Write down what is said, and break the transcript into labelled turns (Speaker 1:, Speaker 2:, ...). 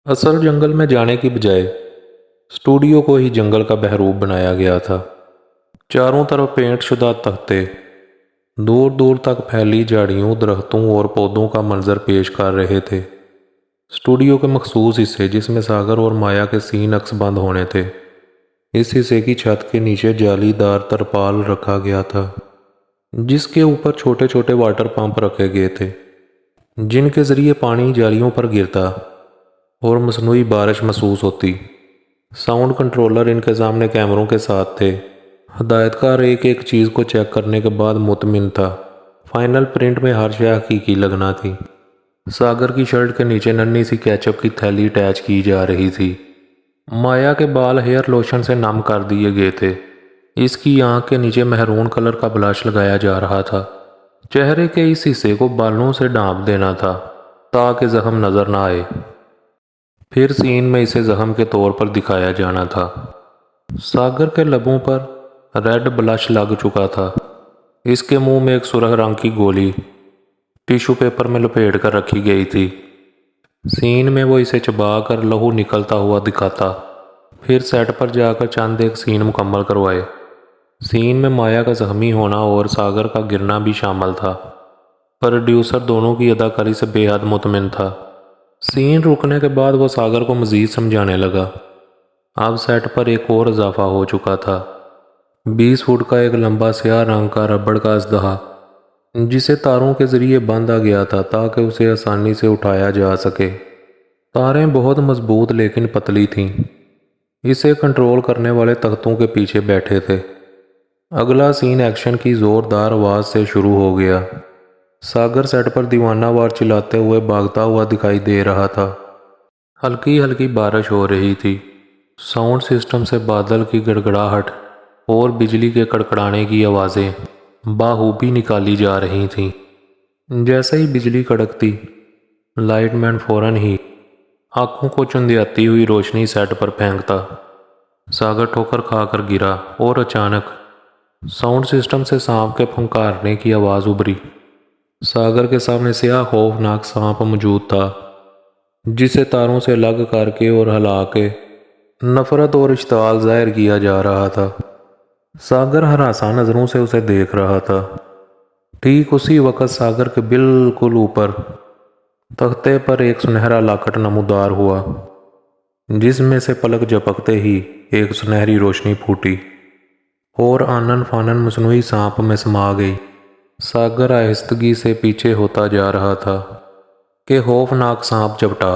Speaker 1: असल जंगल में जाने की बजाय स्टूडियो को ही जंगल का बहरूप बनाया गया था। चारों तरफ पेंट शुदा तख्ते, दूर दूर तक फैली झाड़ियों, दरख्तों और पौधों का मंजर पेश कर रहे थे। स्टूडियो के मखसूस हिस्से, जिसमें सागर और माया के सीन अक्स बंद होने थे, इस हिस्से की छत के नीचे जालीदार तरपाल रखा गया था, जिसके ऊपर छोटे छोटे वाटर पंप रखे गए थे, जिनके ज़रिए पानी जालियों पर गिरता और मसनूई बारिश महसूस होती। साउंड कंट्रोलर इनके सामने कैमरों के साथ थे। हदायतकार एक एक चीज़ को चेक करने के बाद मुतमिन था। फाइनल प्रिंट में हर शय हकीकी लगना थी। सागर की शर्ट के नीचे नन्ही सी केचप की थैली अटैच की जा रही थी। माया के बाल हेयर लोशन से नम कर दिए गए थे। इसकी आंख के नीचे महरून कलर का ब्लश लगाया जा रहा था। चेहरे के इस हिस्से को बालों से ढांप देना था ताकि जख्म नजर ना आए। फिर सीन में इसे जख्म के तौर पर दिखाया जाना था। सागर के लबों पर रेड ब्लश लग चुका था। इसके मुंह में एक सुरख रंग की गोली टिश्यू पेपर में लपेट कर रखी गई थी। सीन में वो इसे चबा कर लहू निकलता हुआ दिखाता। फिर सेट पर जाकर चंद एक सीन मुकम्मल करवाए। सीन में माया का जख्मी होना और सागर का गिरना भी शामिल था। प्रोड्यूसर दोनों की अदाकारी से बेहद मुतमिन था। सीन रुकने के बाद वो सागर को मज़ीद समझाने लगा। अब सेट पर एक और इजाफा हो चुका था। 20 फुट का एक लंबा स्याह रंग का रबड़ का अजदहा, जिसे तारों के ज़रिए बांधा गया था ताकि उसे आसानी से उठाया जा सके। तारें बहुत मजबूत लेकिन पतली थीं। इसे कंट्रोल करने वाले तख्तों के पीछे बैठे थे। अगला सीन एक्शन की ज़ोरदार आवाज़ से शुरू हो गया। सागर सेट पर दीवाना वार चिल्लाते हुए भागता हुआ दिखाई दे रहा था। हल्की हल्की बारिश हो रही थी। साउंड सिस्टम से बादल की गड़गड़ाहट और बिजली के कड़कड़ाने की आवाज़ें बाखूबी निकाली जा रही थीं। जैसे ही बिजली कड़कती, लाइटमैन फौरन ही आंखों को चुंधियाती हुई रोशनी सेट पर फेंकता। सागर ठोकर खाकर गिरा और अचानक साउंड सिस्टम से सांप के फुंकारने की आवाज़ उभरी। सागर के सामने स्याह खौफनाक सांप मौजूद था, जिसे तारों से अलग करके और हिला के नफरत और इश्ताल जाहिर किया जा रहा था। सागर हरासा नज़रों से उसे देख रहा था। ठीक उसी वक़्त सागर के बिल्कुल ऊपर तख्ते पर एक सुनहरा लाकट नमूदार हुआ, जिसमें से पलक झपकते ही एक सुनहरी रोशनी फूटी और आनन फानन मसनूई सांप में समा गई। सागर आहिस्तगी से पीछे होता जा रहा था कि खौफनाक सांप झपटा